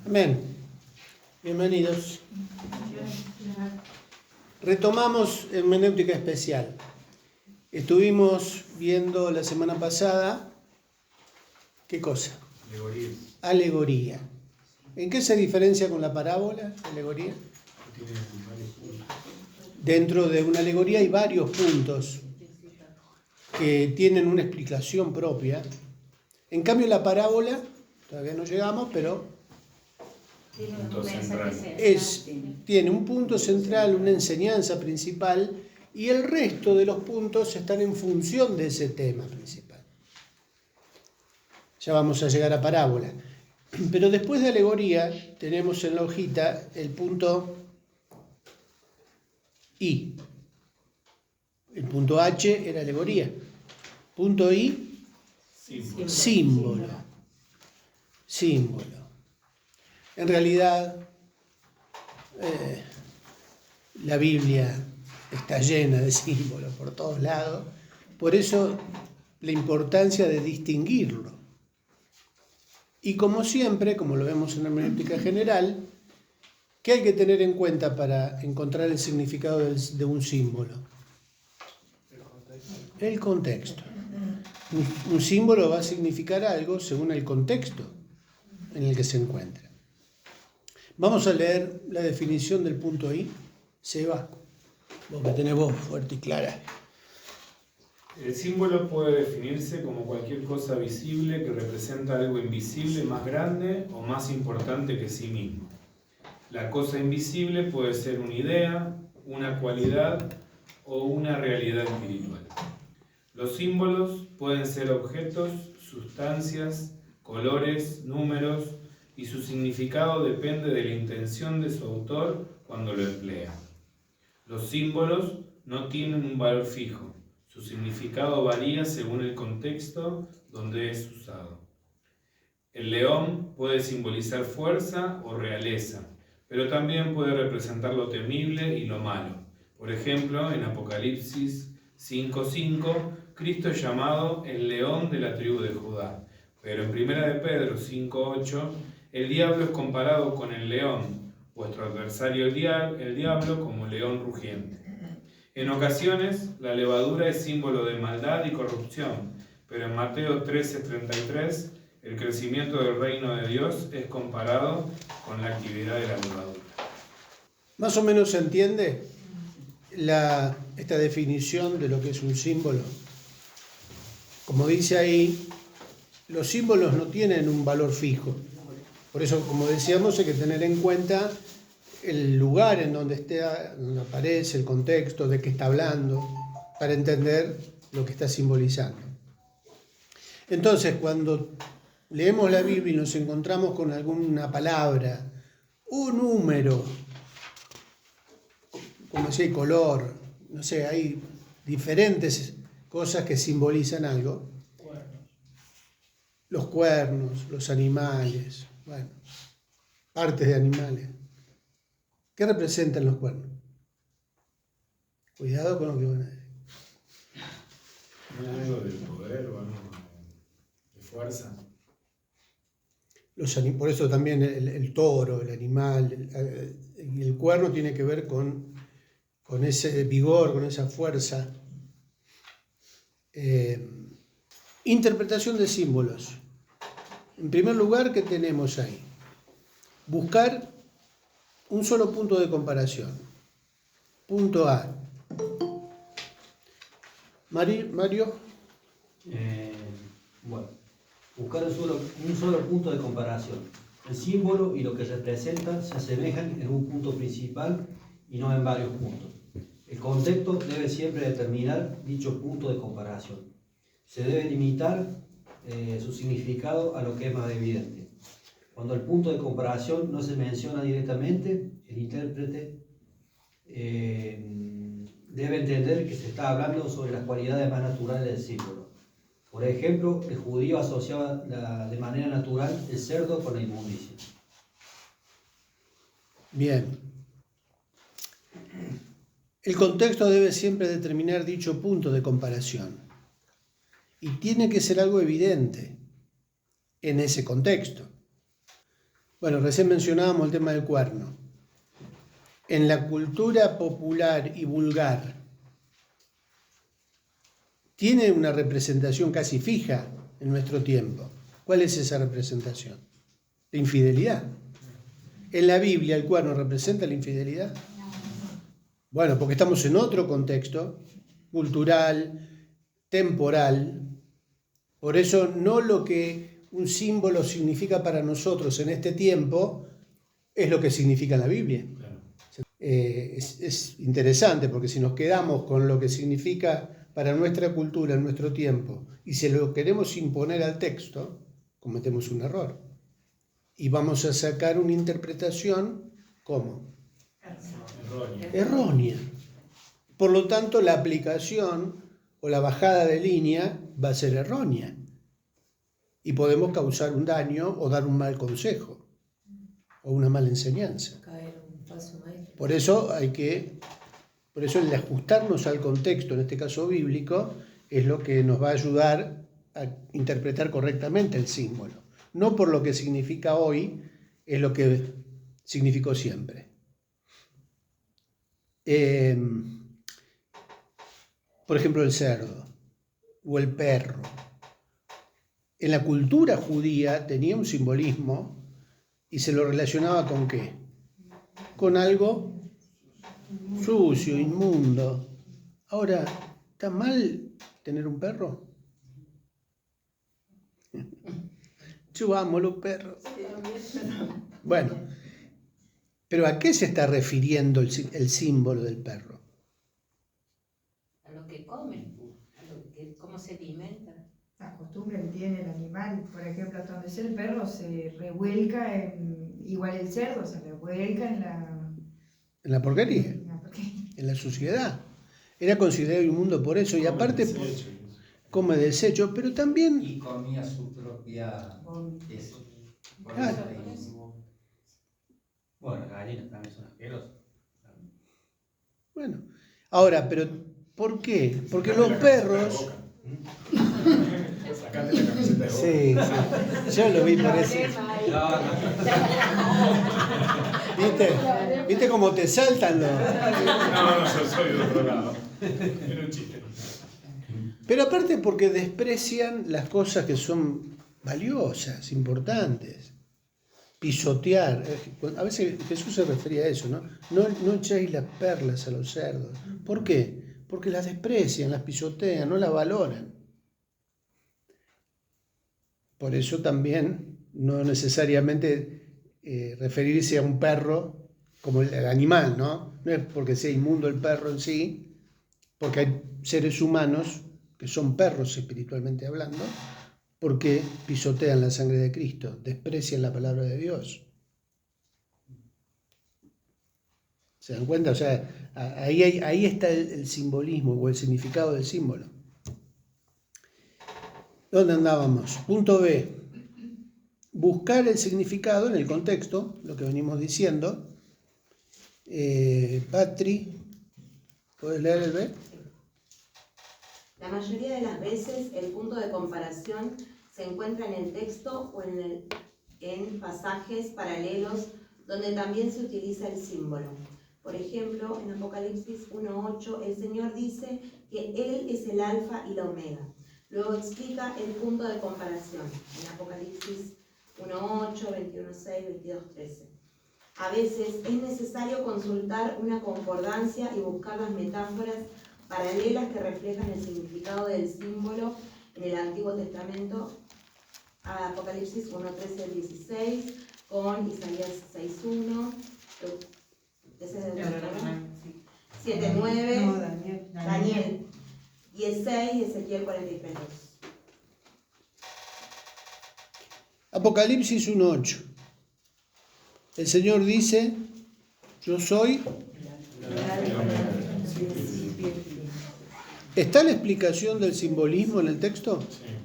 Amén. Bienvenidos. Retomamos hermenéutica especial. Estuvimos viendo la semana pasada, ¿qué cosa? Alegoría. Alegoría. ¿En qué se diferencia con la parábola, alegoría? Tiene varios puntos. Dentro de una alegoría hay varios puntos que tienen una explicación propia. En cambio, la parábola, todavía no llegamos, pero tiene un punto central, una enseñanza principal, y el resto de los puntos están en función de ese tema principal. Ya vamos a llegar a parábola. Pero después de alegoría, tenemos en la hojita el punto I. El punto H era alegoría. Punto I, símbolo. Símbolo. En realidad, la Biblia está llena de símbolos por todos lados. Por eso, la importancia de distinguirlo. Y como siempre, como lo vemos en la hermenéutica general, ¿qué hay que tener en cuenta para encontrar el significado de un símbolo? El contexto. Un símbolo va a significar algo según el contexto en el que se encuentra. Vamos a leer la definición del punto I. Seba, vos que tenés voz fuerte y clara. El símbolo puede definirse como cualquier cosa visible que representa algo invisible más grande o más importante que sí mismo. La cosa invisible puede ser una idea, una cualidad o una realidad espiritual. Los símbolos pueden ser objetos, sustancias, colores, números, y su significado depende de la intención de su autor cuando lo emplea. Los símbolos no tienen un valor fijo. Su significado varía según el contexto donde es usado. El león puede simbolizar fuerza o realeza, pero también puede representar lo temible y lo malo. Por ejemplo, en Apocalipsis 5:5, Cristo es llamado el león de la tribu de Judá. Pero en 1 de Pedro 5:8, el diablo es comparado con el león, vuestro adversario el diablo como león rugiente. En ocasiones, la levadura es símbolo de maldad y corrupción, pero en Mateo 13:33, el crecimiento del reino de Dios es comparado con la actividad de la levadura. ¿Más o menos se entiende esta definición de lo que es un símbolo? Como dice ahí, los símbolos no tienen un valor fijo. Por eso, como decíamos, hay que tener en cuenta el lugar en donde donde aparece, el contexto, de qué está hablando, para entender lo que está simbolizando. Entonces, cuando leemos la Biblia y nos encontramos con alguna palabra, un número, como decía, color, no sé, hay diferentes cosas que simbolizan algo. Los cuernos, los animales, bueno, partes de animales. ¿Qué representan los cuernos? Cuidado con lo que van a decir. ¿No es algo del poder o algo de fuerza? Por eso también el toro, el animal, el cuerno tiene que ver con ese vigor, con esa fuerza. Interpretación de símbolos. En primer lugar, ¿qué tenemos ahí? Buscar un solo punto de comparación. Punto A. Mario. Bueno, buscar un solo punto de comparación. El símbolo y lo que representa se asemejan en un punto principal y no en varios puntos. El contexto debe siempre determinar dicho punto de comparación. Se debe limitar su significado a lo que es más evidente. Cuando el punto de comparación no se menciona directamente, el intérprete debe entender que se está hablando sobre las cualidades más naturales del símbolo. Por ejemplo, el judío asociaba de manera natural el cerdo con la inmundicia. Bien. El contexto debe siempre determinar dicho punto de comparación. Y tiene que ser algo evidente en ese contexto. Bueno, recién mencionábamos el tema del cuerno. En la cultura popular y vulgar, tiene una representación casi fija en nuestro tiempo. ¿Cuál es esa representación? La infidelidad. ¿En la Biblia el cuerno representa la infidelidad? Bueno, porque estamos en otro contexto cultural, temporal. Por eso no lo que un símbolo significa para nosotros en este tiempo es lo que significa en la Biblia. Claro. Es interesante porque si nos quedamos con lo que significa para nuestra cultura en nuestro tiempo y se lo queremos imponer al texto, cometemos un error. Y vamos a sacar una interpretación, ¿cómo? Errónea. Por lo tanto, la aplicación o la bajada de línea va a ser errónea. Y podemos causar un daño o dar un mal consejo o una mala enseñanza. Por eso el ajustarnos al contexto, en este caso bíblico, es lo que nos va a ayudar a interpretar correctamente el símbolo. No por lo que significa hoy, es lo que significó siempre. Por ejemplo, el cerdo o el perro. En la cultura judía tenía un simbolismo y se lo relacionaba ¿con qué? Con algo sucio, inmundo. Ahora, ¿está mal tener un perro? Yo amo los perros. Bueno, pero ¿a qué se está refiriendo el símbolo del perro? A lo que comen, cómo se alimenta. La costumbre que tiene el animal, por ejemplo, hasta donde sea el perro se revuelca igual el cerdo, se revuelca en la porquería, en la suciedad. Era considerado inmundo por eso, y aparte come desecho, pero también... Y comía su propia... Claro. Bueno, las gallinas también son asquerosas. Bueno, ahora, pero ¿por qué? Porque los perros... Sacate la camiseta de Boca. Sí. Yo lo vi por eso. ¿Viste cómo te saltan los...? No, yo soy de otro lado. Era un chiste. Pero aparte porque desprecian las cosas que son valiosas, importantes. Pisotear. A veces Jesús se refería a eso, ¿no? No echéis las perlas a los cerdos. ¿Por qué? Porque las desprecian, las pisotean, no las valoran. Por eso también no necesariamente referirse a un perro como el animal, ¿no? No es porque sea inmundo el perro en sí, porque hay seres humanos que son perros espiritualmente hablando, porque pisotean la sangre de Cristo, desprecian la palabra de Dios. ¿Se dan cuenta? O sea, ahí está el simbolismo o el significado del símbolo. ¿Dónde andábamos? Punto B. Buscar el significado en el contexto, lo que venimos diciendo. Patri, ¿puedes leer el B? La mayoría de las veces el punto de comparación se encuentra en el texto o en pasajes paralelos donde también se utiliza el símbolo. Por ejemplo, en Apocalipsis 1:8 el Señor dice que Él es el alfa y la omega. Luego explica el punto de comparación en Apocalipsis 1:8, 21:6, 22:13. A veces es necesario consultar una concordancia y buscar las metáforas paralelas que reflejan el significado del símbolo en el Antiguo Testamento, a Apocalipsis 1:13 al 16, con Isaías 6:1, ese es el 7:9, Daniel 10:6 y Ezequiel 43:2. Apocalipsis 1:8. El Señor dice, yo soy... ¿Está la explicación del simbolismo en el texto?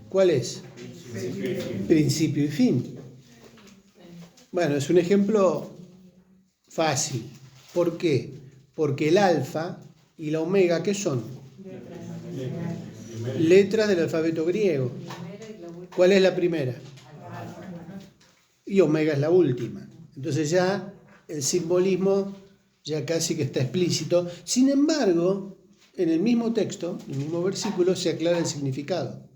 ¿Cuál es? Principio y fin. Bueno, es un ejemplo fácil. ¿Por qué? Porque el alfa y la omega, ¿qué son? Letras del alfabeto griego. ¿Cuál es la primera? y omega es la última. Entonces ya el simbolismo ya casi que está explícito. Sin embargo, en el mismo texto, en el mismo versículo, se aclara el significado.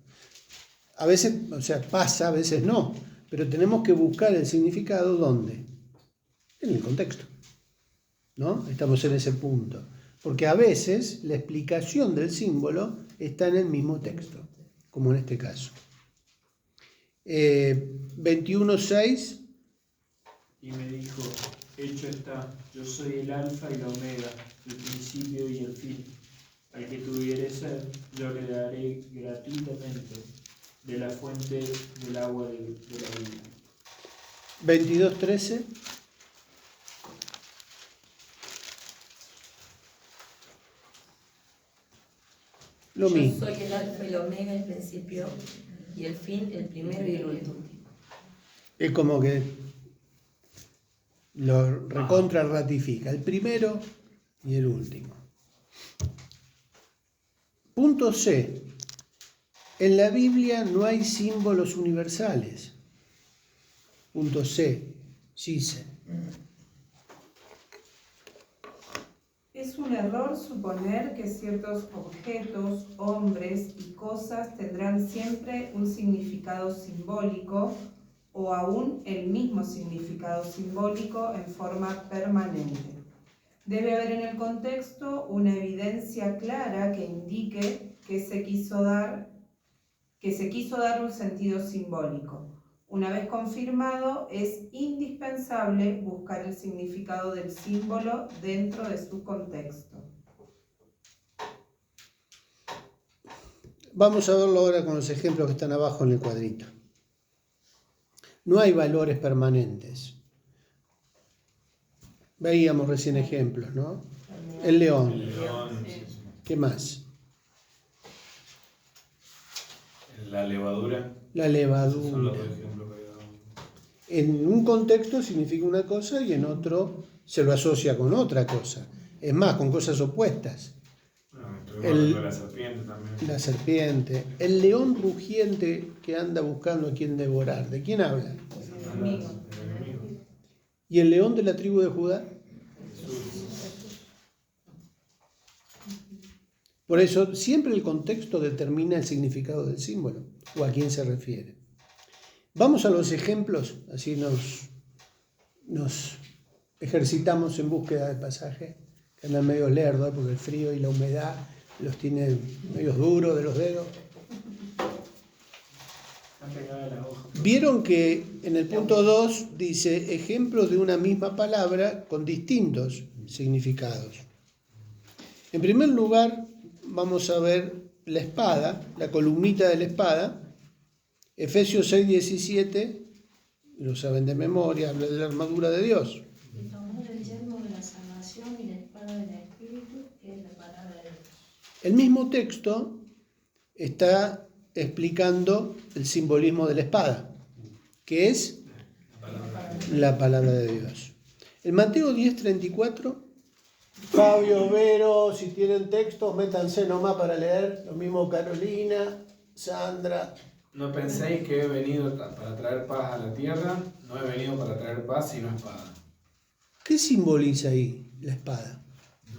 A veces, o sea, pasa, a veces no, pero tenemos que buscar el significado ¿dónde? En el contexto, ¿no? Estamos en ese punto. Porque a veces la explicación del símbolo está en el mismo texto, como en este caso. 21:6. Y me dijo, hecho está, yo soy el alfa y la omega, el principio y el fin. Al que tuviere sed, yo le daré gratuitamente de la fuente del agua de la vida. 22:13. Lo mismo. Yo soy el alfa y la omega, el principio y el fin, el primero y el último. Es como que lo recontra ratifica, el primero y el último. Punto C. En la Biblia no hay símbolos universales. Punto C. Gise. Es un error suponer que ciertos objetos, hombres y cosas tendrán siempre un significado simbólico o aún el mismo significado simbólico en forma permanente. Debe haber en el contexto una evidencia clara que indique que se quiso dar un sentido simbólico. Una vez confirmado, es indispensable buscar el significado del símbolo dentro de su contexto. Vamos a verlo ahora con los ejemplos que están abajo en el cuadrito. No hay valores permanentes. Veíamos recién ejemplos, ¿no? El león. El león, ¿Qué más? la levadura. La Esos son levadura. los dos ejemplos que damos. En un contexto significa una cosa y en otro se lo asocia con otra cosa. Es más, con cosas opuestas. Bueno, estuvimos hablando de la serpiente también. La serpiente, el león rugiente que anda buscando a quien devorar. ¿De quién habla? El enemigo. ¿Y el león de la tribu de Judá? Por eso, siempre el contexto determina el significado del símbolo o a quién se refiere. Vamos a los ejemplos, así nos ejercitamos en búsqueda de pasaje, que andan medio lerdos porque el frío y la humedad los tiene medio duros de los dedos. Vieron que en el punto 2 dice ejemplos de una misma palabra con distintos significados. En primer lugar, vamos a ver la espada, la columnita de la espada. Efesios 6:17, lo saben de memoria, habla de la armadura de Dios. Y tomar el yelmo de la salvación y la espada del Espíritu, que es la palabra de Dios. El mismo texto está explicando el simbolismo de la espada, que es la palabra de Dios. En Mateo 10:34, Fabio, Vero, si tienen textos, métanse nomás para leer. Lo mismo Carolina, Sandra. No penséis que he venido para traer paz a la tierra, no he venido para traer paz sino espada. ¿Qué simboliza ahí la espada?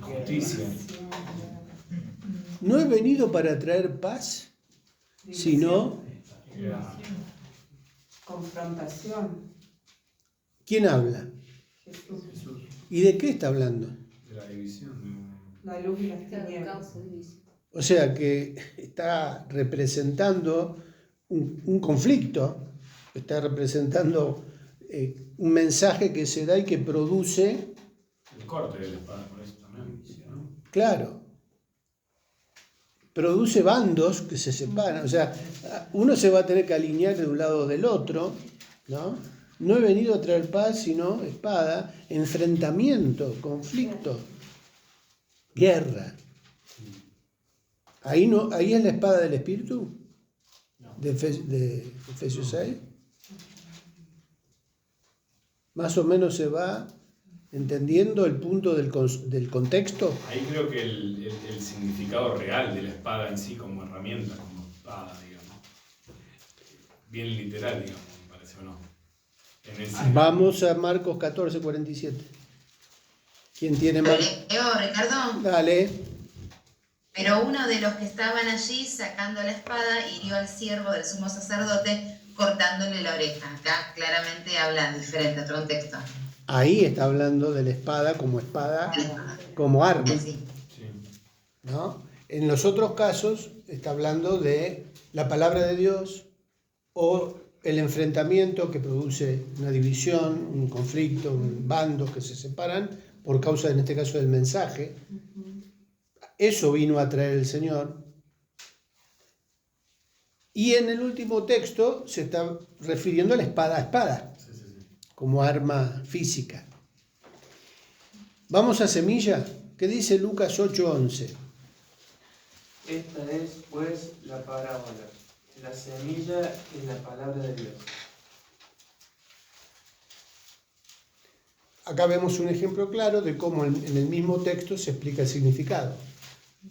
Justicia. No he venido para traer paz, sino... Confrontación. ¿Quién habla? Jesús. ¿Y de qué está hablando? De la división. La luz y las tinieblas. O sea que está representando un conflicto, está representando un mensaje que se da y que produce... El corte de la espada, por eso también, ¿no? Claro, produce bandos que se separan, o sea, uno se va a tener que alinear de un lado o del otro, ¿no? No he venido a traer paz, sino espada, enfrentamiento, conflicto, guerra. Ahí es la espada del Espíritu, de Efesios 6. Más o menos se va entendiendo el punto del contexto. Ahí creo que el significado real de la espada en sí como herramienta, como espada, digamos. Bien literal, digamos, me parece, ¿o no? En el siglo. Vamos a Marcos 14, 47. ¿Quién tiene más? Ricardo. Dale. Pero uno de los que estaban allí, sacando la espada, hirió al siervo del sumo sacerdote, cortándole la oreja. Acá claramente habla diferente, otro contexto. Ahí está hablando de la espada, como arma. Sí. ¿No? En los otros casos está hablando de la palabra de Dios o el enfrentamiento que produce una división, un conflicto, bandos que se separan por causa, en este caso, del mensaje. Eso vino a traer el Señor. Y en el último texto se está refiriendo a la espada, como arma física. Vamos a semilla. ¿Qué dice Lucas 8:11? Esta es, pues, la parábola. La semilla es la palabra de Dios. Acá vemos un ejemplo claro de cómo en el mismo texto se explica el significado.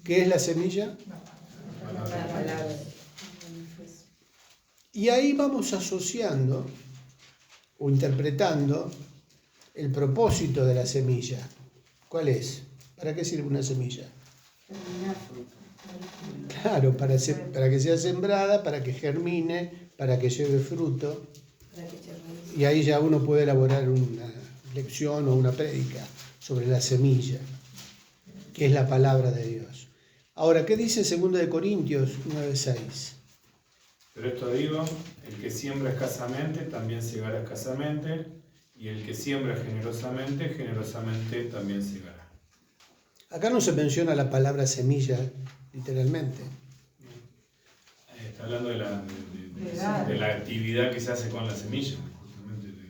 ¿Qué es la semilla? La palabra. Y ahí vamos asociando o interpretando el propósito de la semilla. ¿Cuál es? ¿Para qué sirve una semilla? Claro, para que sea sembrada, para que germine, para que lleve fruto. Y ahí ya uno puede elaborar una lección o una prédica sobre la semilla, que es la palabra de Dios. Ahora, ¿qué dice 2 Corintios 9:6? Pero esto digo, el que siembra escasamente, también segará escasamente, y el que siembra generosamente, generosamente también segará. Acá no se menciona la palabra semilla, literalmente. Está hablando de la actividad que se hace con la semilla.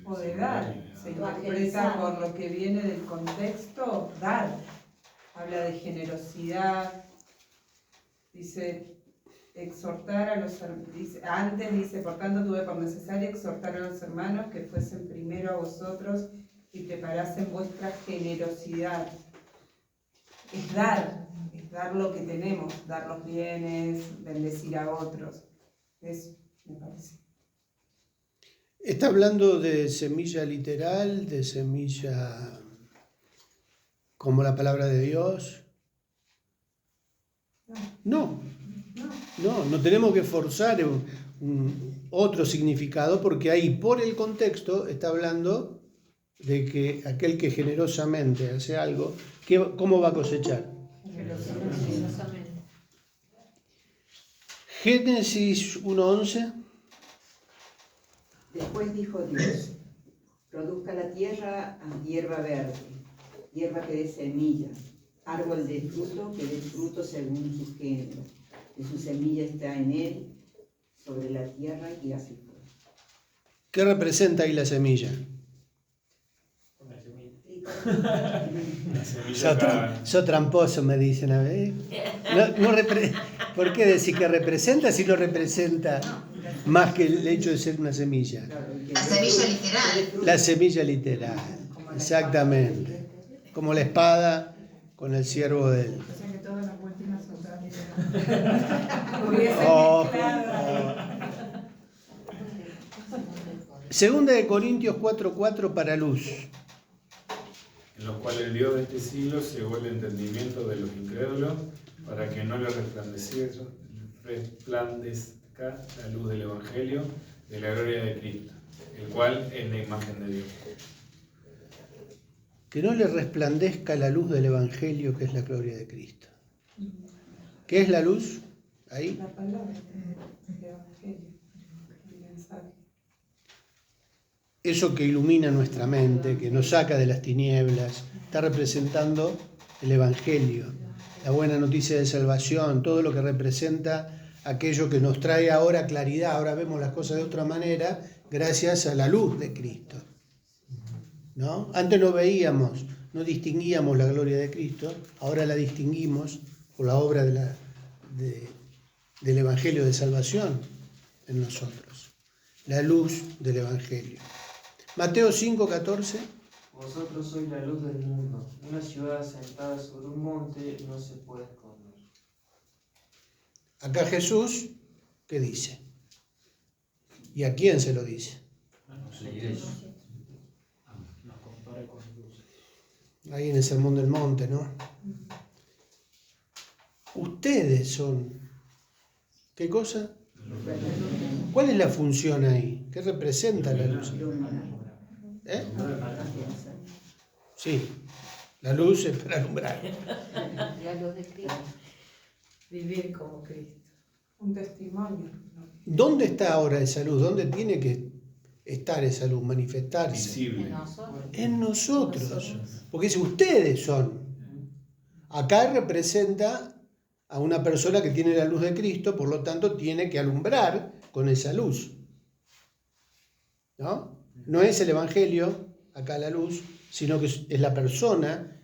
O de dar. Se interpreta por lo que viene del contexto, dar. Habla de generosidad. Dice, exhortar a los hermanos. Antes dice, por tanto tuve por necesario exhortar a los hermanos que fuesen primero a vosotros y preparasen vuestra generosidad. Es dar lo que tenemos, dar los bienes, bendecir a otros. Eso me parece. ¿Está hablando de semilla literal, de semilla como la palabra de Dios? No tenemos que forzar otro significado porque ahí por el contexto está hablando de que aquel que generosamente hace algo, ¿cómo va a cosechar? Generosamente. Génesis 1:11. Después dijo Dios, produzca la tierra hierba verde, hierba que dé semillas, árbol de fruto que dé fruto según su género, que su semilla está en él, sobre la tierra, y así fue. ¿Qué representa ahí la semilla? Sos tramposo, me dicen a ver. ¿Por qué decir que representa si no representa más que el hecho de ser una semilla? La semilla literal. La semilla literal, exactamente. Como la espada con el siervo de él. O sea que todas las últimas son Segunda de Corintios 4:4 para luz. En los cuales el Dios de este siglo cegó el entendimiento de los incrédulos para que no le resplandezca la luz del Evangelio de la gloria de Cristo, el cual es la imagen de Dios. Que no le resplandezca la luz del Evangelio, que es la gloria de Cristo. ¿Qué es la luz? Ahí. La palabra del Evangelio, el mensaje. Eso que ilumina nuestra mente, que nos saca de las tinieblas, está representando el Evangelio, la buena noticia de salvación, todo lo que representa aquello que nos trae ahora claridad. Ahora vemos las cosas de otra manera gracias a la luz de Cristo, ¿no? Antes no veíamos, no distinguíamos la gloria de Cristo, ahora la distinguimos por la obra del Evangelio de salvación en nosotros, la luz del Evangelio. Mateo 5:14. Vosotros sois la luz del mundo. Una ciudad asentada sobre un monte no se puede esconder. Acá Jesús, ¿qué dice? ¿Y a quién se lo dice? compara con luz. Ahí en el Sermón del Monte, ¿no? Ustedes son, ¿qué cosa? ¿Cuál es la función ahí? ¿Qué representa la luz? ¿Eh? Sí, la luz es para alumbrar. La luz de Cristo. Vivir como Cristo. Un testimonio, ¿no? ¿Dónde está ahora esa luz? ¿Dónde tiene que estar esa luz, manifestarse? Visible. En nosotros. Porque si ustedes son, acá representa a una persona que tiene la luz de Cristo, por lo tanto tiene que alumbrar con esa luz. ¿No? No es el Evangelio, acá la luz, sino que es la persona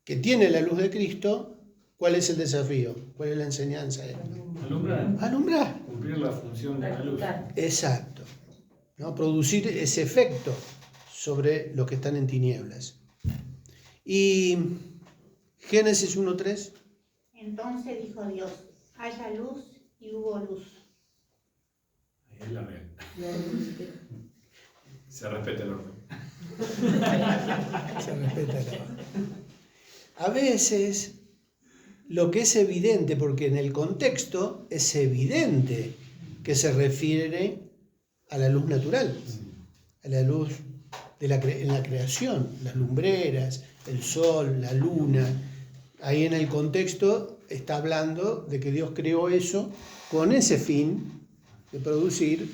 que tiene la luz de Cristo. ¿Cuál es el desafío? ¿Cuál es la enseñanza? Alumbrar. Alumbrar. Cumplir la función de la luz. Exacto. ¿No? Producir ese efecto sobre los que están en tinieblas. Y Génesis 1:3. Entonces dijo Dios, haya luz y hubo luz. Ahí es la real. Se respeta el orden. Se respeta el orden. A veces lo que es evidente, porque en el contexto es evidente que se refiere a la luz natural, a la luz en la creación, las lumbreras, el sol, la luna. Ahí en el contexto está hablando de que Dios creó eso con ese fin de producir.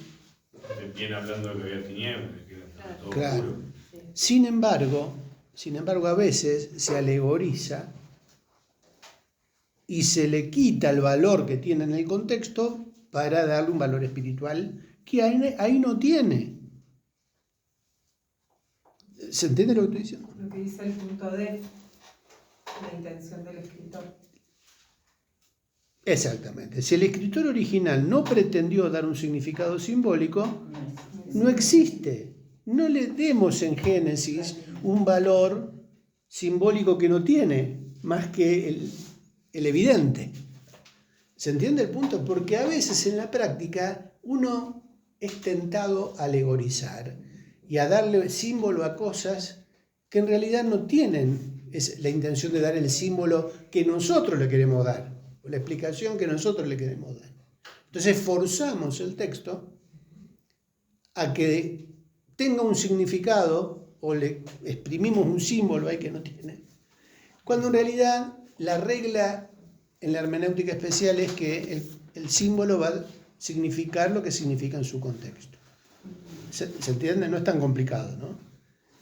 Viene hablando de que había tinieblas, de que era todo Claro. oscuro. Sin embargo, a veces se alegoriza y se le quita el valor que tiene en el contexto para darle un valor espiritual que ahí no tiene. ¿Se entiende lo que estoy diciendo? Lo que dice el punto D, la intención del escritor. Exactamente. Si el escritor original no pretendió dar un significado simbólico, no existe. No le demos en Génesis un valor simbólico que no tiene, más que el evidente. ¿Se entiende el punto? Porque a veces en la práctica uno es tentado a alegorizar y a darle símbolo a cosas que en realidad no tienen la intención de dar el símbolo que nosotros le queremos dar, o la explicación que nosotros le queremos dar. Entonces forzamos el texto a que tenga un significado o le exprimimos un símbolo ahí que no tiene, cuando en realidad la regla en la hermenéutica especial es que el símbolo va a significar lo que significa en su contexto. ¿Se entiende? No es tan complicado, ¿no?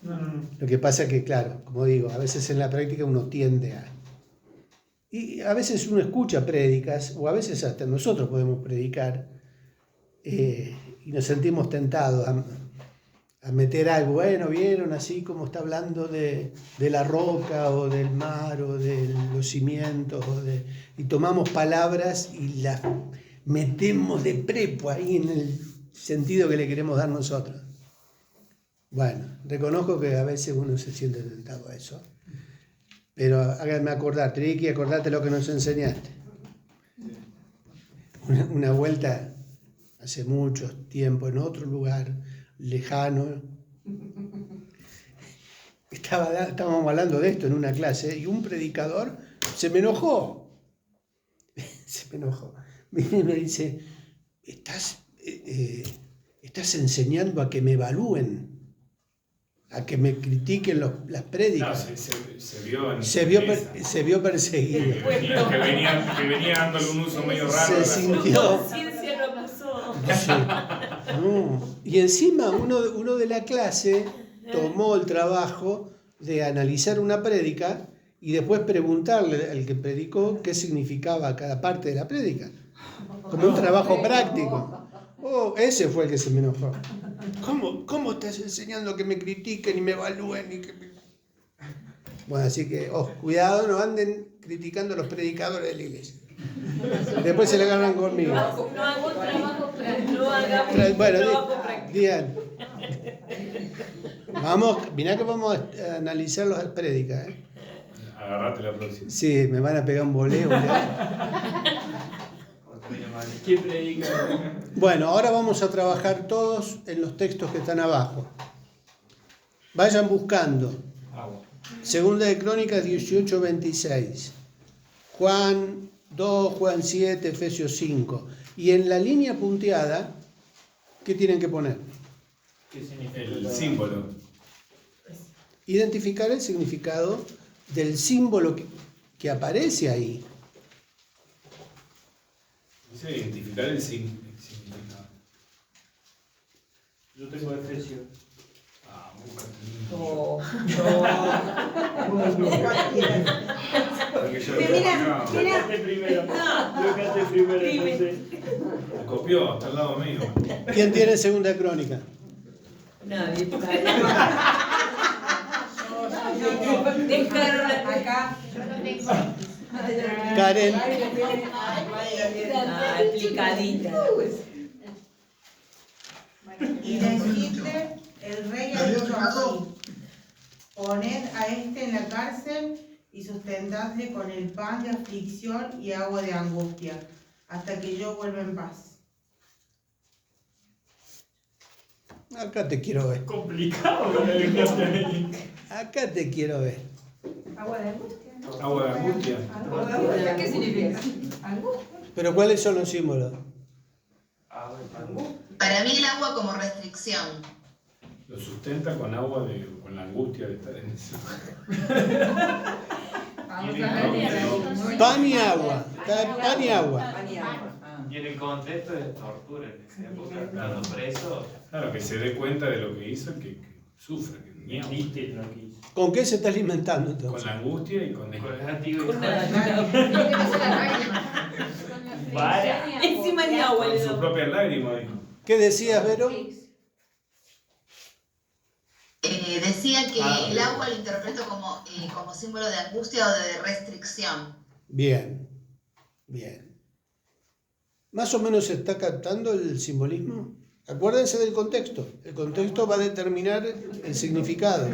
No. Lo que pasa es que, claro, como digo, a veces en la práctica uno tiende a... Y a veces uno escucha prédicas, o a veces hasta nosotros podemos predicar, y nos sentimos tentados a meter algo. Bueno, vieron así como está hablando de la roca, o del mar, o de los cimientos, y tomamos palabras y las metemos de prepo ahí en el sentido que le queremos dar nosotros. Bueno, reconozco que a veces uno se siente tentado a eso, pero háganme acordar, Triqui, acordate lo que nos enseñaste. Una vuelta hace mucho tiempo en otro lugar lejano, estábamos hablando de esto en una clase y un predicador se me enojó. Viene y me dice, estás enseñando a que me evalúen, a que me critiquen las prédicas. No, se vio perseguido. Que venía dándole un uso medio raro. Se sintió. Ciencia no pasó. Sí. No. Y encima uno de la clase tomó el trabajo de analizar una prédica y después preguntarle al que predicó qué significaba cada parte de la prédica, como un trabajo práctico. Oh, ese fue el que se me enojó. ¿Cómo estás enseñando que me critiquen y me evalúen? Bueno, así que, cuidado, no anden criticando a los predicadores de la iglesia. Después se le agarran conmigo. No hago trabajo práctico. No hagamos trabajo práctico. Digan. Mirá que vamos a analizar las prédicas. Agarrate la próxima. Sí, me van a pegar un voleo. ¿Qué predica? Bueno, ahora vamos a trabajar todos en los textos que están abajo. Vayan buscando. Agua. Segunda de Crónicas 18:26. Juan 2, Juan 7, Efesios 5. Y en la línea punteada, ¿qué tienen que poner? ¿Qué significa? El símbolo. Identificar el significado del símbolo que aparece ahí. Dice identificar el significado. Yo tengo Efesios. Ah, búscate. Porque yo Mira, Buscaste primero. Buscaste primero, entonces. me copió, está al lado mío. ¿Quién tiene segunda crónica? Nadie. Acá. yo no tengo. Karen. Aplicadita. Y decirle, el rey ha dicho así: poned a este en la cárcel y sustentadle con el pan de aflicción y agua de angustia, hasta que yo vuelva en paz. Acá te quiero ver. Complicado lo que dejaste ahí. Acá te quiero ver. Agua de angustia. Agua de angustia. Agua de angustia. ¿Qué significa? Angustia. Pero ¿cuáles son los símbolos? Para mí el agua como restricción. Lo sustenta con agua con la angustia de estar en eso. Pan y agua. Pan y agua. Y en el contexto de tortura, en esa época, estando preso. Claro, que se dé cuenta de lo que hizo, que sufre, que miedo. Viste lo que hizo. ¿Con qué se está alimentando Con entonces? la angustia y con Con el látigo y Con con Para. Encima ni agua le su doy. propia lágrima, dijo. ¿Qué decías, Vero? Decía que el agua lo interpreto como símbolo de angustia o de restricción. Bien, bien. ¿Más o menos se está captando el simbolismo? Acuérdense del contexto. El contexto va a determinar el significado.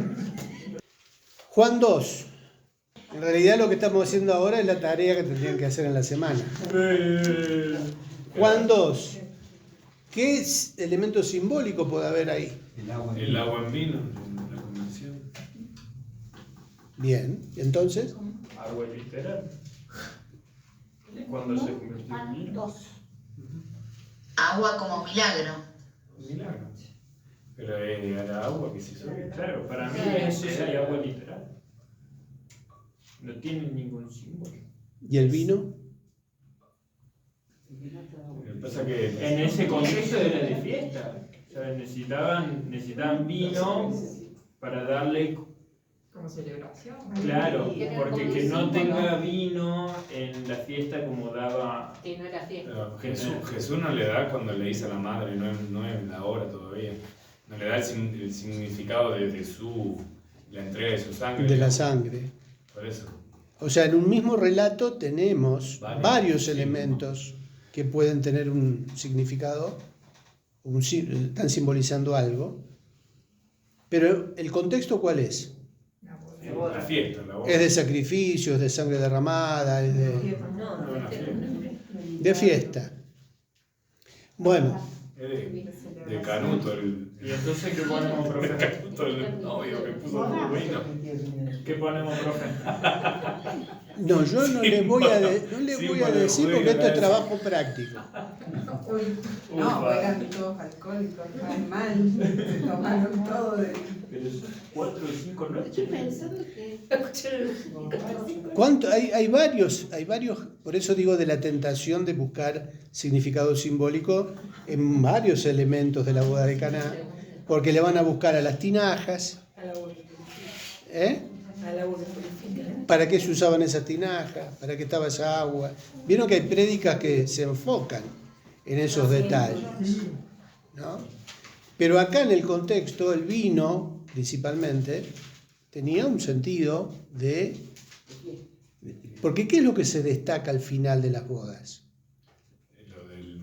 Juan 2. En realidad lo que estamos haciendo ahora es la tarea que tendrían que hacer en la semana. Juan 2. ¿Qué elemento simbólico puede haber ahí? El agua en vino, la conversión. Bien, entonces, Agua literal. Cuando se convirtió en vino. Agua como milagro. Milagro. Pero era agua que se hizo. Claro, para mí eso sería agua literal. No tiene ningún símbolo. ¿y el vino? Lo que pasa que En ese contexto era de fiesta. O sea, necesitaban vino para darle. Como celebración. Claro, porque que no tenga vino en la fiesta como daba. Que no era fiesta. pero Jesús no le da cuando le dice a la madre, no es la hora todavía. No le da el significado de la entrega de su sangre. De la sangre. Por eso. O sea, en un mismo relato tenemos varios sí. elementos que pueden tener un significado, están simbolizando algo. Pero ¿el contexto cuál es? La fiesta, la boda. Es de sacrificios, de sangre derramada, es de fiesta. Bueno, Es de Canuto, ¿Y entonces qué ponemos, profe? Canuto, el novio que puso todo vino. ¿Qué ponemos, profe? no, yo no les voy a decir porque esto es trabajo práctico. No, eran todos alcohólicos, mal. Se tomaron todo de. Pero son 4 o 5 noches. Estoy pensando que. Hay varios, por eso digo de la tentación de buscar significado simbólico en varios elementos de la boda de Caná, porque le van a buscar a las tinajas. ¿Para qué se usaban esas tinajas? ¿Para qué estaba esa agua? Vieron que hay prédicas que se enfocan en esos detalles, ¿no? Pero acá en el contexto, el vino, principalmente, tenía un sentido de... Porque ¿qué es lo que se destaca al final de las bodas? Lo del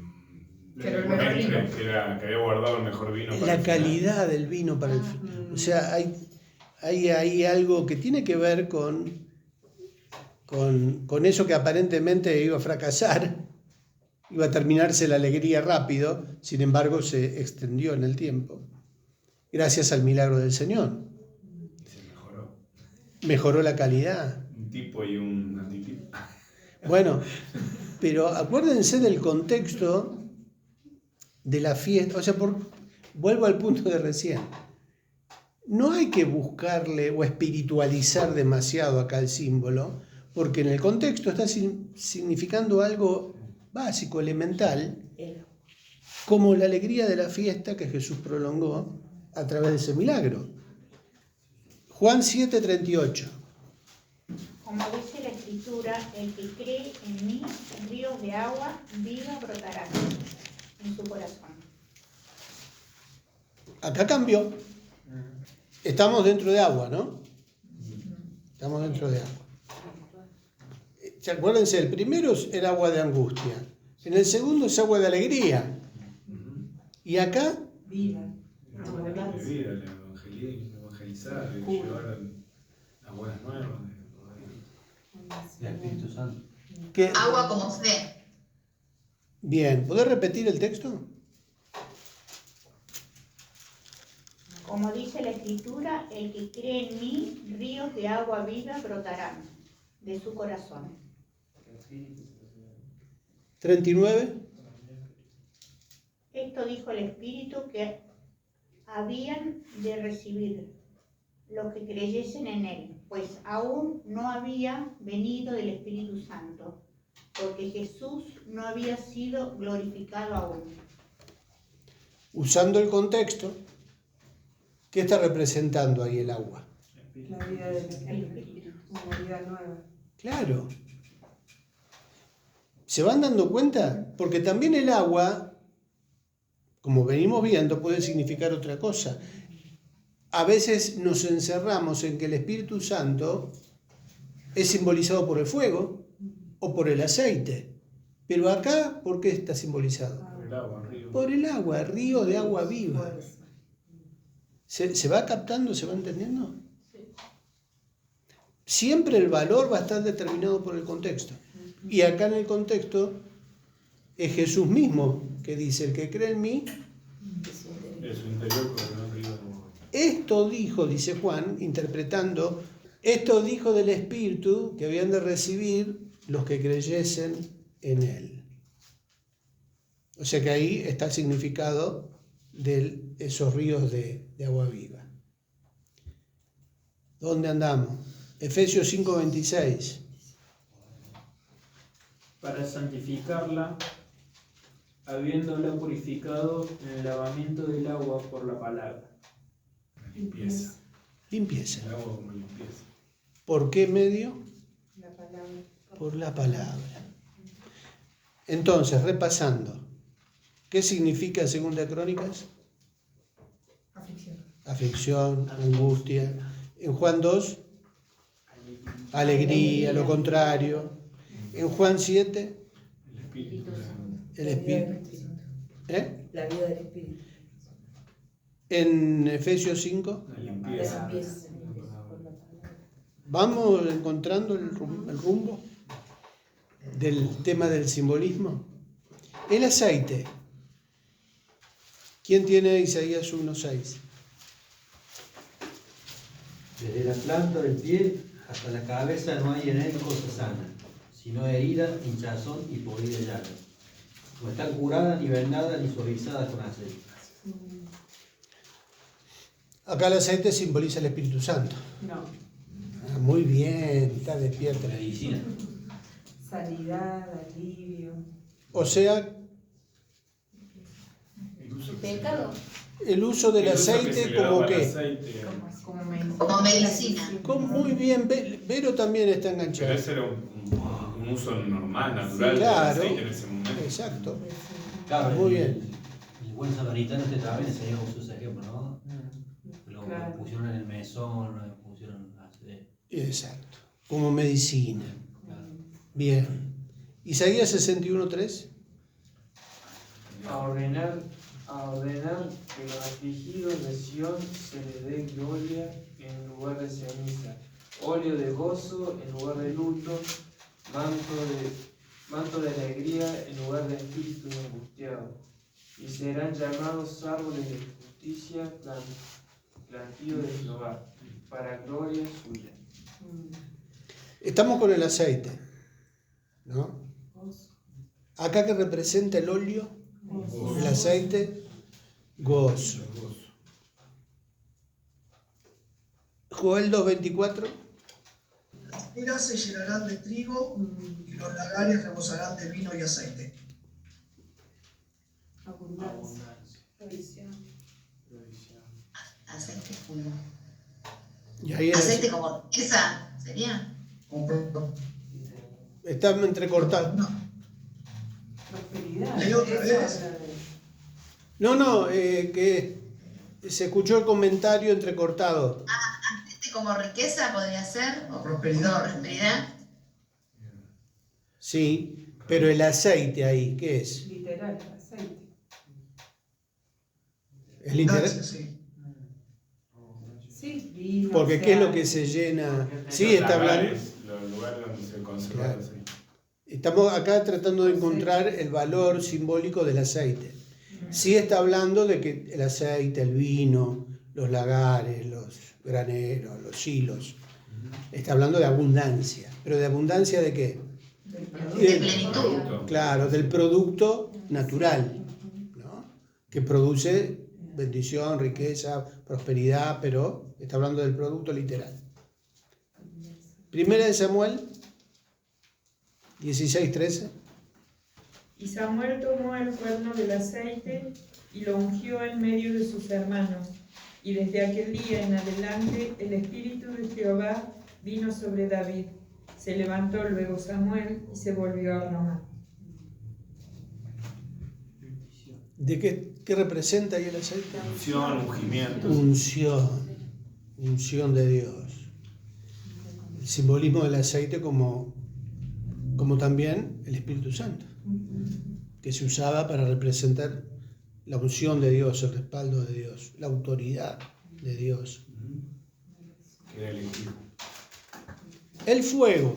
Pero que había guardado el mejor vino para La el final. calidad del vino para el final. O sea, hay algo que tiene que ver con eso que aparentemente iba a fracasar, iba a terminarse la alegría rápido, sin embargo se extendió en el tiempo, gracias al milagro del Señor. Mejoró la calidad. Un tipo y un antitipo. Bueno, pero acuérdense del contexto de la fiesta. O sea, vuelvo al punto de recién. No hay que buscarle o espiritualizar demasiado acá el símbolo, porque en el contexto está significando algo básico, elemental, como la alegría de la fiesta que Jesús prolongó a través de ese milagro. Juan 7:38. Como dice la Escritura, el que cree en mí, ríos de agua viva brotarán en su corazón. Acá cambió. Estamos dentro de agua, ¿no? Estamos dentro de agua. Acuérdense, el primero era agua de angustia. En el segundo es agua de alegría. Y acá, Vida. De vida, el evangelizar, el llevar las buenas nuevas. El Espíritu Santo. Agua como fe. bien, ¿podés repetir el texto? Como dice la Escritura, el que cree en mí, ríos de agua viva brotarán de su corazón. 39. Esto dijo el Espíritu que habían de recibir los que creyesen en él, pues aún no había venido el Espíritu Santo, porque Jesús no había sido glorificado aún. Usando el contexto, ¿qué está representando ahí el agua? La vida del Espíritu, una vida nueva. Claro. ¿Se van dando cuenta? Porque también el agua, como venimos viendo, puede significar otra cosa. A veces nos encerramos en que el Espíritu Santo es simbolizado por el fuego o por el aceite. Pero acá, ¿por qué está simbolizado? Por el agua, río. Por el agua, río de agua viva. ¿Se va captando? ¿Se va entendiendo? Siempre el valor va a estar determinado por el contexto. Y acá en el contexto es Jesús mismo que dice, el que cree en mí, De su interior correrá un río de agua. esto dijo, dice Juan, interpretando, esto dijo del Espíritu que habían de recibir los que creyesen en él. O sea que ahí está el significado de esos ríos de agua viva. ¿Dónde andamos? Efesios 5:26. Para santificarla, habiéndola purificado en el lavamiento del agua por la palabra. Limpieza. Limpieza. El agua como limpieza. ¿Por qué medio? La palabra. Por la palabra. Entonces, repasando, ¿qué significa Segunda Crónicas? Aflicción, angustia. En Juan 2, alegría, lo contrario. En Juan 7, el Espíritu. ¿Eh? La vida del Espíritu. En Efesios 5, La limpieza. vamos encontrando el rumbo del tema del simbolismo. El aceite. ¿Quién tiene Isaías 1:6? Desde la planta del pie hasta la cabeza no hay en él cosa sana, sino herida, hinchazón y podrida llaga. No están curadas, ni vendadas, ni suavizadas con aceite. Acá el aceite simboliza el Espíritu Santo. No. Ah, muy bien, está despierta. Medicina. Sanidad, alivio. O sea, Pecado. el uso del aceite como qué. Como medicina. Muy bien, Vero también está Pero enganchado. ese era un uso normal, natural claro. del aceite en ese momento. Exacto. Claro, Muy bien. El buen samaritano también enseñó ese ejemplo, ¿no? Lo Claro. pusieron en el mesón, lo pusieron aceite. Exacto. Como medicina. Bien. Isaías 61:3. A ordenar que los afligidos de Sión se les dé gloria en lugar de ceniza, óleo de gozo en lugar de luto, manto de alegría en lugar de espíritu angustiado. Y serán llamados árboles de justicia, plantío de Jehová, para gloria suya. Estamos con el aceite, ¿no? Acá que representa el óleo, el aceite, gozo. Joel 2:24. Las espigas se llenarán de trigo y los lagares rebosarán de vino y aceite. Abundancia. Aceite fuego. Y ahí Aceite como esa, ¿sería? está entrecortado. Prosperidad. Leí otra Eso vez. habla de- No, que se escuchó el comentario entrecortado. Aceite como riqueza podría ser, o Prosperidad. como prosperidad. Sí, pero el aceite ahí, ¿qué es? Literal, aceite. El interés. Sí. Sí, vino, Porque ¿qué es lo que aceite. se llena? Sí, Los está hablando. lagares, los lugares donde se conserva Claro. el aceite. Estamos acá tratando de encontrar el valor simbólico del aceite. Sí está hablando de que el aceite, el vino, los lagares, los graneros, los hilos. Está hablando de abundancia. ¿Pero de abundancia de qué? De plenitud. Claro, del producto natural, ¿no? Que produce bendición, riqueza, prosperidad, pero está hablando del producto literal. Primera de Samuel 16:13. Y Samuel tomó el cuerno del aceite y lo ungió en medio de sus hermanos. Y desde aquel día en adelante el Espíritu de Jehová vino sobre David. Se levantó luego Samuel y se volvió a Ramá. ¿De qué representa ahí el aceite? Unción, ungimiento. Unción de Dios. El simbolismo del aceite como también el Espíritu Santo, que se usaba para representar la unción de Dios, el respaldo de Dios, la autoridad de Dios. Queda elegido. El fuego.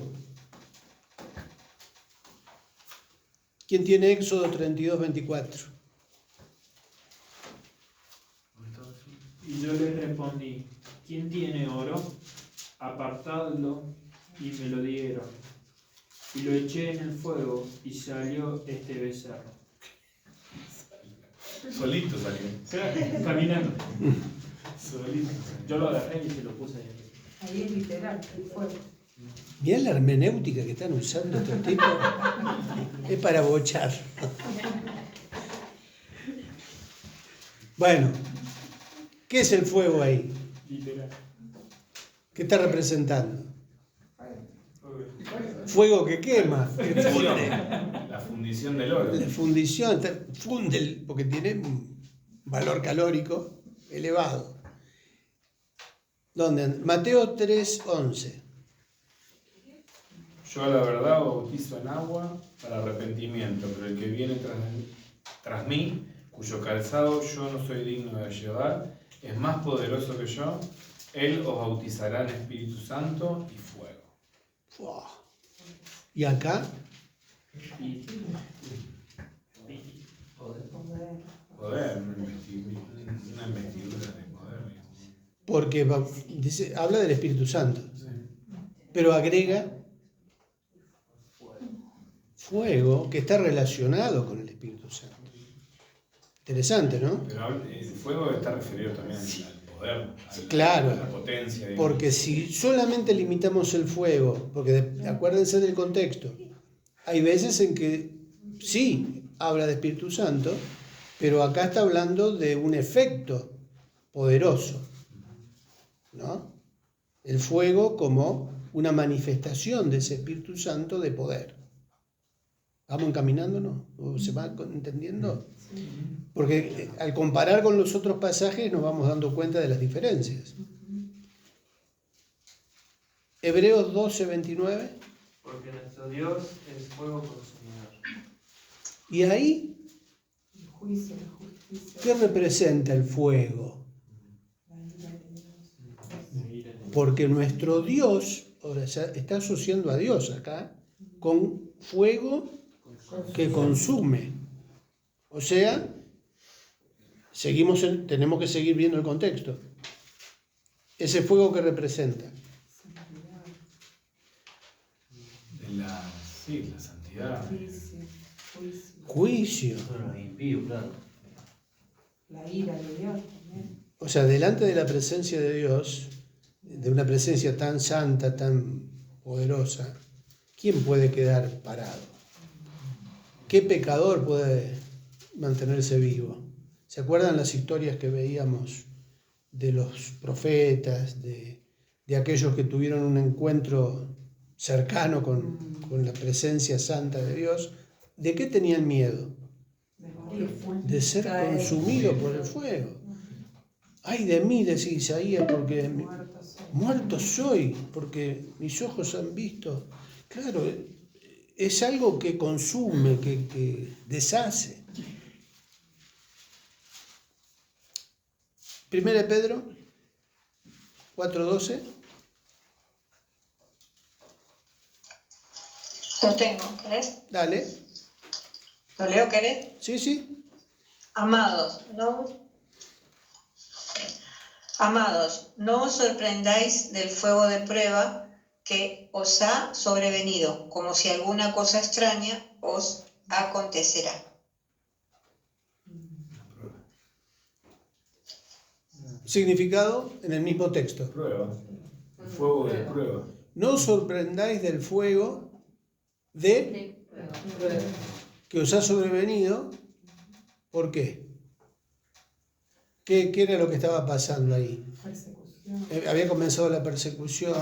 ¿Quién tiene Éxodo 32:24? Y yo les respondí, ¿quién tiene oro? Apartadlo, y me lo dieron. Y lo eché en el fuego, y salió este becerro. Solito salió. Caminando. Solito. Yo lo agarré y se lo puse ahí. Ahí es literal, el fuego. Mirá la hermenéutica que están usando estos tipos. Es para bochar. Bueno, ¿qué es el fuego ahí? Literal. ¿Qué está representando? Fuego que quema, que funde. La fundición del oro. La fundición, funde, porque tiene un valor calórico elevado. ¿Dónde? Mateo 3:11. Yo a la verdad bautizo en agua para arrepentimiento, pero el que viene tras mí, cuyo calzado yo no soy digno de llevar, es más poderoso que yo. Él os bautizará en Espíritu Santo y fuego. Fuah. ¿Y acá? Poder, una investidura de poder. Porque habla del Espíritu Santo, pero agrega fuego que está relacionado con el Espíritu Santo. Interesante, ¿no? Pero el fuego está referido también al poder, Claro, a la potencia. porque si solamente limitamos el fuego, porque acuérdense del contexto, hay veces en que sí habla de Espíritu Santo, pero acá está hablando de un efecto poderoso, ¿no? El fuego como una manifestación de ese Espíritu Santo de poder. ¿Vamos encaminándonos? ¿O se va entendiendo? Porque al comparar con los otros pasajes nos vamos dando cuenta de las diferencias. Hebreos 12:29. Porque nuestro Dios es fuego consumidor. Y ahí, El juicio, la justicia. ¿qué representa el fuego? Porque nuestro Dios, ahora se está asociando a Dios acá, con fuego que consume. O sea, tenemos que seguir viendo el contexto. Ese fuego que representa la santidad. Juicio. Los impíos, claro. La ira de Dios también. O sea, delante de la presencia de Dios, de una presencia tan santa, tan poderosa, ¿quién puede quedar parado? ¿Qué pecador puede mantenerse vivo? ¿Se acuerdan las historias que veíamos de los profetas, de aquellos que tuvieron un encuentro cercano con la presencia santa de Dios? ¿De qué tenían miedo? De ser consumido por el fuego. Ay de mí, decía Isaías, porque muerto soy, porque mis ojos han visto. Claro, es algo que consume, que deshace. Primera de Pedro 4:12. Lo tengo, ¿querés? Dale. ¿Lo leo, querés? Sí, sí. Amados, no os sorprendáis del fuego de prueba que os ha sobrevenido, como si alguna cosa extraña os acontecerá. Significado en el mismo texto. Prueba. El fuego de prueba. No os sorprendáis del fuego que os ha sobrevenido. ¿Por qué? ¿Qué era lo que estaba pasando ahí? Había comenzado la persecución.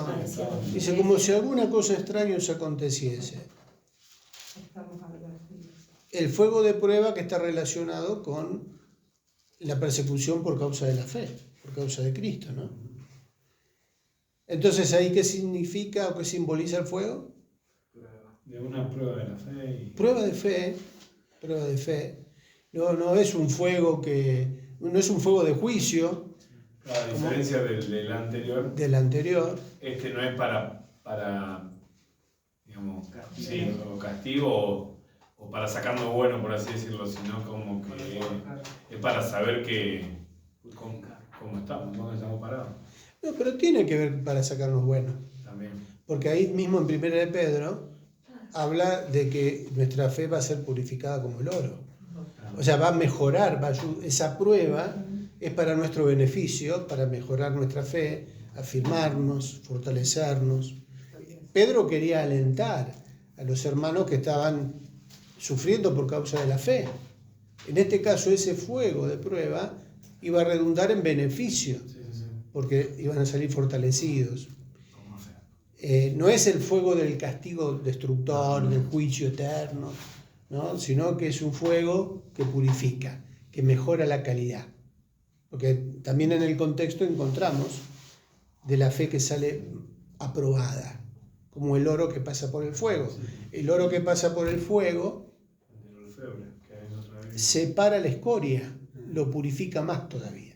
Dice, como si alguna cosa extraña os aconteciese. El fuego de prueba que está relacionado con la persecución por causa de la fe, por causa de Cristo, ¿no? Entonces, ¿ahí qué significa o qué simboliza el fuego? De una prueba de la fe. Prueba de fe. No es un fuego no es un fuego de juicio. A diferencia del anterior. Del anterior. Este no es para digamos, castigo o para sacarnos bueno, por así decirlo, sino como que es para saber cómo estamos, dónde estamos parados. No, pero tiene que ver para sacarnos bueno. También. Porque ahí mismo en 1 de Pedro habla de que nuestra fe va a ser purificada como el oro. O sea, va a mejorar, esa prueba es para nuestro beneficio, para mejorar nuestra fe, afirmarnos, fortalecernos. Pedro quería alentar a los hermanos que estaban sufriendo por causa de la fe. En este caso, ese fuego de prueba iba a redundar en beneficio, porque iban a salir fortalecidos. No es el fuego del castigo destructor, del juicio eterno, ¿no? Sino que es un fuego que purifica, que mejora la calidad. Porque también en el contexto encontramos de la fe que sale aprobada, como el oro que pasa por el fuego. El oro que pasa por el fuego separa la escoria, lo purifica más todavía.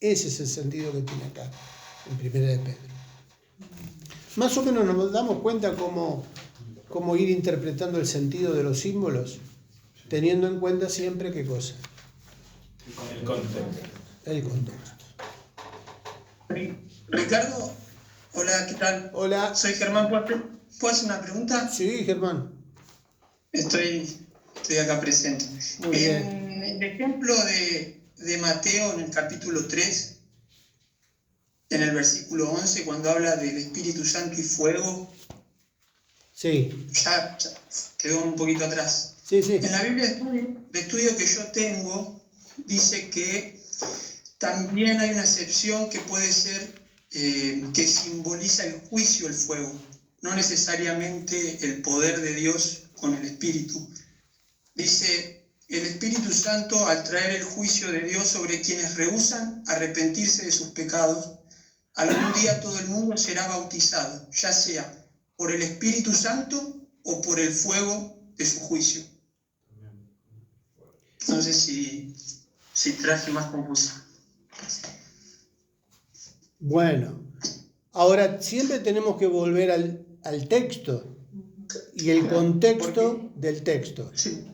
Ese es el sentido que tiene acá, en 1 de Pedro. Más o menos nos damos cuenta cómo ir interpretando el sentido de los símbolos, teniendo en cuenta siempre qué cosa. El contexto. El contexto. Ricardo, hola, ¿qué tal? Hola. Soy Germán. ¿Puedo hacer una pregunta? Sí, Germán. Estoy acá presente. Muy bien. En el ejemplo de Mateo, en el capítulo 3, en el versículo 11, cuando habla del Espíritu Santo y fuego, sí. ya quedó un poquito atrás. Sí, sí. En la Biblia de estudio que yo tengo, dice que también hay una excepción que puede ser que simboliza el juicio, el fuego, no necesariamente el poder de Dios con el Espíritu. Dice, el Espíritu Santo al traer el juicio de Dios sobre quienes rehúsan arrepentirse de sus pecados, algún día todo el mundo será bautizado, ya sea por el Espíritu Santo o por el fuego de su juicio. No sé si traje más confusión. Bueno, ahora siempre tenemos que volver al texto y el contexto del texto. Sí.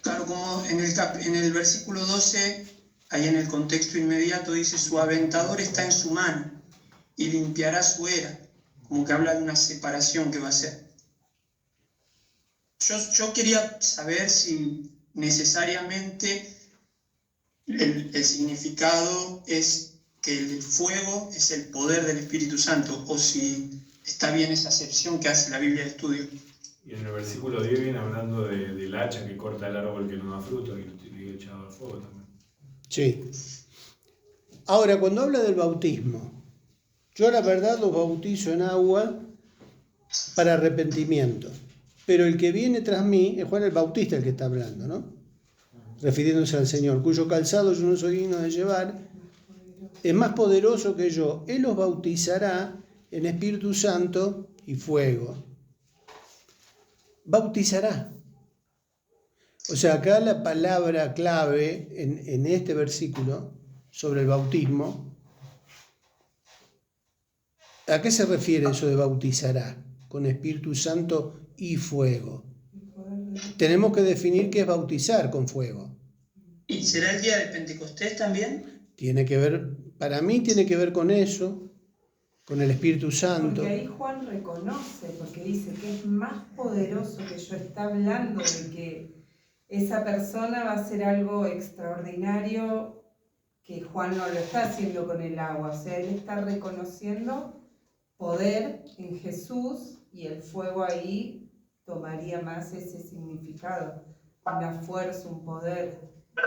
Claro, como en el versículo 12, ahí en el contexto inmediato dice, su aventador está en su mano y limpiará su era, como que habla de una separación que va a ser. Yo quería saber si necesariamente el significado es que el fuego es el poder del Espíritu Santo, o si está bien esa acepción que hace la Biblia de Estudio. Y en el versículo 10 viene hablando del hacha que corta el árbol que no da fruto y lo echado al fuego también. Sí. Ahora, cuando habla del bautismo, yo la verdad los bautizo en agua para arrepentimiento. Pero el que viene tras mí es Juan el Bautista el que está hablando, ¿no? Refiriéndose al Señor, cuyo calzado yo no soy digno de llevar, es más poderoso que yo. Él los bautizará en Espíritu Santo y fuego. Bautizará. O sea, acá la palabra clave en este versículo sobre el bautismo, ¿a qué se refiere eso de bautizará? Con Espíritu Santo y fuego. Tenemos que definir qué es bautizar con fuego. ¿Y será el día de Pentecostés también? Tiene que ver, para mí tiene que ver con eso, con el Espíritu Santo. Porque ahí Juan reconoce, porque dice que es más poderoso que yo, está hablando de que esa persona va a hacer algo extraordinario que Juan no lo está haciendo con el agua. O sea, él está reconociendo poder en Jesús y el fuego ahí tomaría más ese significado, una fuerza, un poder.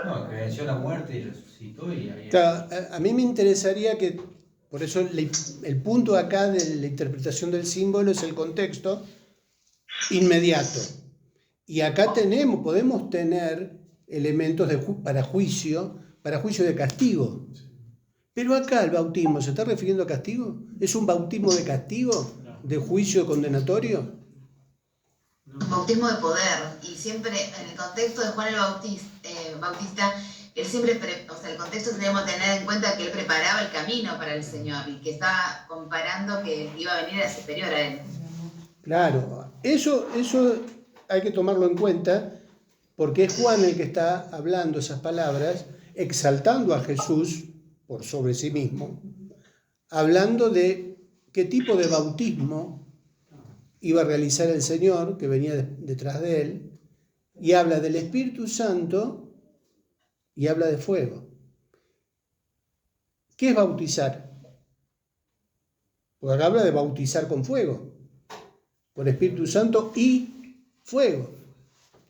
No, que venció la muerte y resucitó y ahí... Claro, a mí me interesaría que, por eso el punto acá de la interpretación del símbolo es el contexto inmediato. Y acá podemos tener elementos para juicio de castigo. Pero acá el bautismo, ¿se está refiriendo a castigo? ¿Es un bautismo de castigo? ¿De juicio condenatorio? Un bautismo de poder. Y siempre en el contexto de Juan el Bautista, él siempre, el contexto tenemos que tener en cuenta que él preparaba el camino para el Señor y que estaba comparando que iba a venir a superior a él. Claro, eso hay que tomarlo en cuenta porque es Juan el que está hablando esas palabras, exaltando a Jesús por sobre sí mismo, hablando de qué tipo de bautismo iba a realizar el Señor, que venía detrás de él, y habla del Espíritu Santo y habla de fuego. ¿Qué es bautizar? Porque acá habla de bautizar con fuego, por Espíritu Santo y fuego.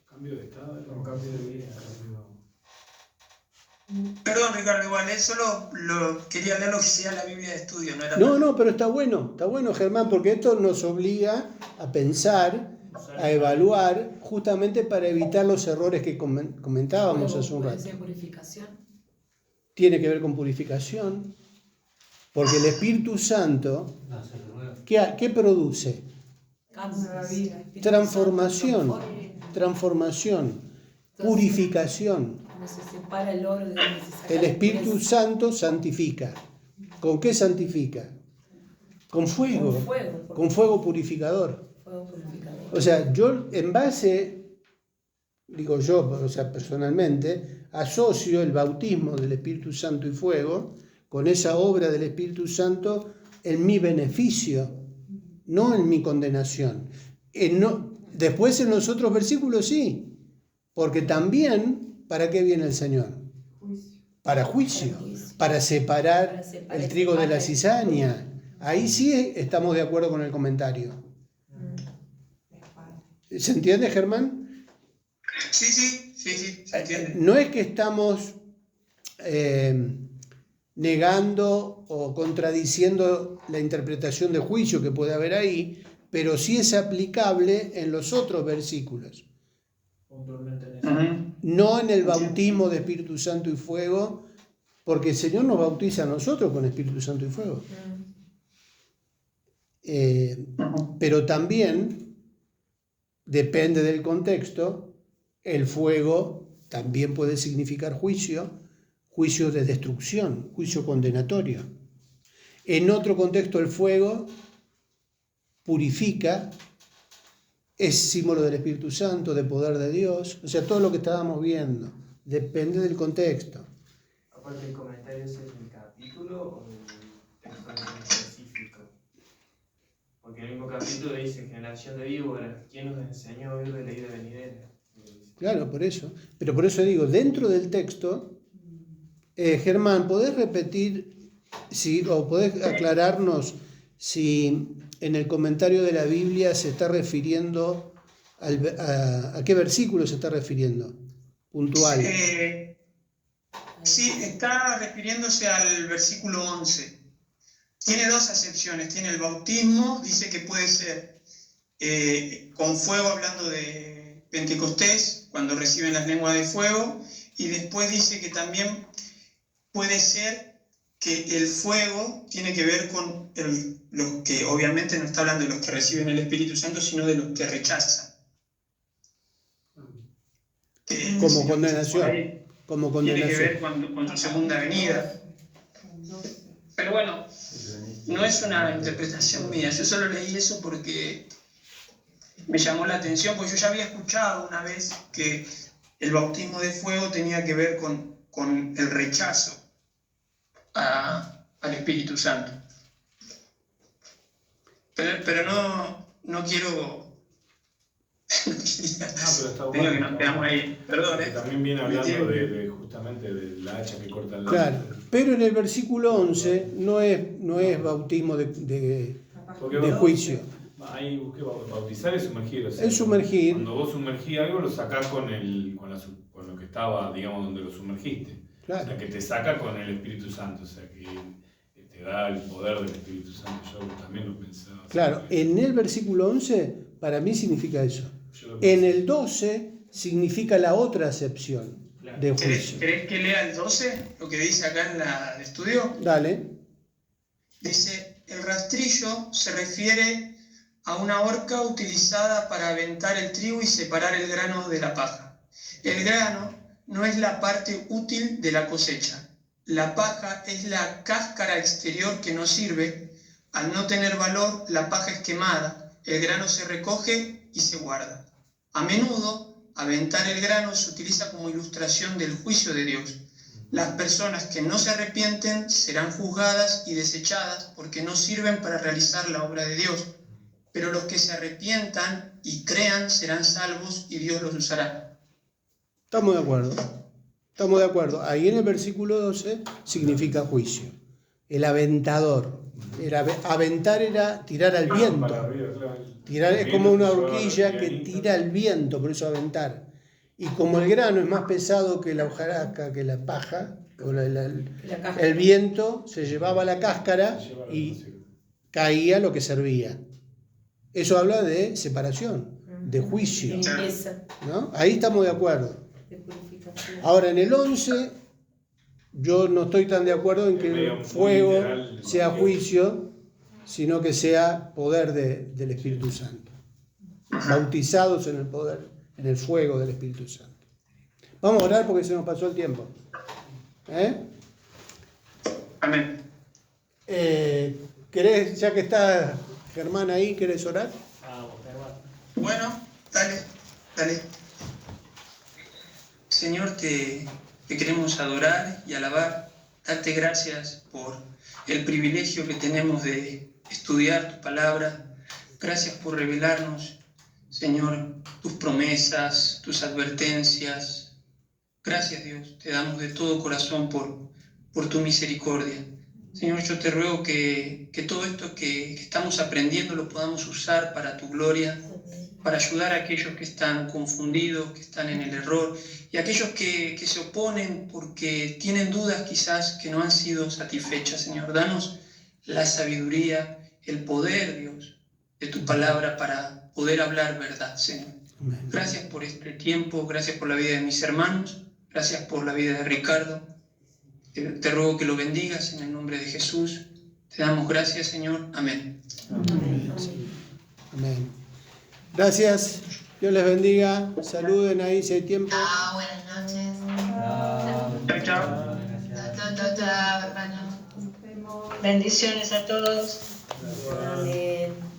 Cambio de estado, o cambio de vida. Perdón, Ricardo, igual, solo quería leer lo que decía la Biblia de Estudio, no era... No, pero está bueno, Germán, porque esto nos obliga a pensar, a evaluar, justamente para evitar los errores que comentábamos hace un rato. Purificación. Tiene que ver con purificación, porque el Espíritu Santo, ¿qué produce? Transformación, purificación. Se separa el oro de donde se saca El Espíritu Santo santifica. ¿Con qué santifica? Con fuego. Con fuego purificador. O sea, yo en base, personalmente, asocio el bautismo del Espíritu Santo y fuego con esa obra del Espíritu Santo en mi beneficio, no en mi condenación. Después en los otros versículos sí, porque también... ¿Para qué viene el Señor? Para juicio, para separar el trigo de la cizaña. Ahí sí estamos de acuerdo con el comentario. ¿Se entiende, Germán? Sí, se entiende. No es que estamos negando o contradiciendo la interpretación de juicio que puede haber ahí, pero sí es aplicable en los otros versículos. No en el bautismo de Espíritu Santo y fuego, porque el Señor nos bautiza a nosotros con Espíritu Santo y fuego. Pero también, depende del contexto, el fuego también puede significar juicio de destrucción, juicio condenatorio. En otro contexto, el fuego purifica, es símbolo del Espíritu Santo, de poder de Dios. O sea, todo lo que estábamos viendo depende del contexto. Aparte, ¿el comentario es en el capítulo o en el texto en específico? capítulo dice generación de víboras, ¿quién nos enseñó a oír de la ira venidera? Claro, por eso. Pero por eso digo, dentro del texto, Germán, ¿podés repetir o podés aclararnos si en el comentario de la Biblia se está refiriendo a qué versículo se está refiriendo? Puntual. Sí, está refiriéndose al versículo 11. Tiene dos acepciones. Tiene el bautismo, dice que puede ser con fuego, hablando de Pentecostés, cuando reciben las lenguas de fuego, y después dice que también puede ser que el fuego tiene que ver con los que, obviamente no está hablando de los que reciben el Espíritu Santo, sino de los que rechazan. Como condenación. Como condenación. Tiene que ver con su segunda venida. Pero bueno, no es una interpretación mía, yo solo leí eso porque me llamó la atención, porque yo ya había escuchado una vez que el bautismo de fuego tenía que ver con el rechazo al Espíritu Santo. Pero no quiero... pero está bueno, que nos quedamos ahí. Perdón, también viene hablando justamente de la hacha que corta el Claro, pero en el versículo 11 no es bautismo de juicio. Ahí busqué bautizar es sumergir. O sea, es sumergir. Cuando vos sumergís algo, lo sacás con lo que estaba, digamos, donde lo sumergiste. Claro. O sea, que te saca con el Espíritu Santo. O sea, que te da el poder del Espíritu Santo. Yo también lo pensaba. Claro, en el versículo 11 para mí significa eso. En el 12 significa la otra acepción de juicio. ¿Querés que lea el 12? Lo que dice acá en el estudio. Dale. Dice, el rastrillo se refiere a una horca utilizada para aventar el trigo y separar el grano de la paja. El grano no es la parte útil de la cosecha. La paja es la cáscara exterior que no sirve. Al no tener valor, la paja es quemada, el grano se recoge y se guarda. A menudo, aventar el grano se utiliza como ilustración del juicio de Dios. Las personas que no se arrepienten serán juzgadas y desechadas porque no sirven para realizar la obra de Dios. Pero los que se arrepientan y crean serán salvos y Dios los usará. Estamos de acuerdo. Estamos de acuerdo. Ahí en el versículo 12 significa juicio. El aventador. Aventar era tirar al viento. Tirar es como una horquilla que tira al viento, por eso aventar. Y como el grano es más pesado que la hojarasca, que la paja, el viento se llevaba la cáscara y caía lo que servía. Eso habla de separación, de juicio. ¿No? Ahí estamos de acuerdo. Ahora, en el 11, yo no estoy tan de acuerdo en que el fuego sea juicio, sino que sea poder del Espíritu Santo. Bautizados en el poder, en el fuego del Espíritu Santo. Vamos a orar porque se nos pasó el tiempo. Amén. ¿Querés, ya que está Germán ahí, querés orar? Vamos, Germán. Bueno, dale. Señor, te queremos adorar y alabar, darte gracias por el privilegio que tenemos de estudiar tu palabra. Gracias por revelarnos, Señor, tus promesas, tus advertencias. Gracias, Dios, te damos de todo corazón por tu misericordia. Señor, yo te ruego que todo esto que estamos aprendiendo lo podamos usar para tu gloria, para ayudar a aquellos que están confundidos, que están en el error, y a aquellos que se oponen porque tienen dudas quizás que no han sido satisfechas. Señor, danos la sabiduría, el poder, Dios, de tu palabra para poder hablar verdad, Señor. Gracias por este tiempo, gracias por la vida de mis hermanos, gracias por la vida de Ricardo. Te ruego que lo bendigas en el nombre de Jesús. Te damos gracias, Señor. Amén. Amén. Gracias. Dios les bendiga. Saluden ahí si hay tiempo. Buenas noches. Chao. Chao, hermano. Bendiciones a todos. Amén.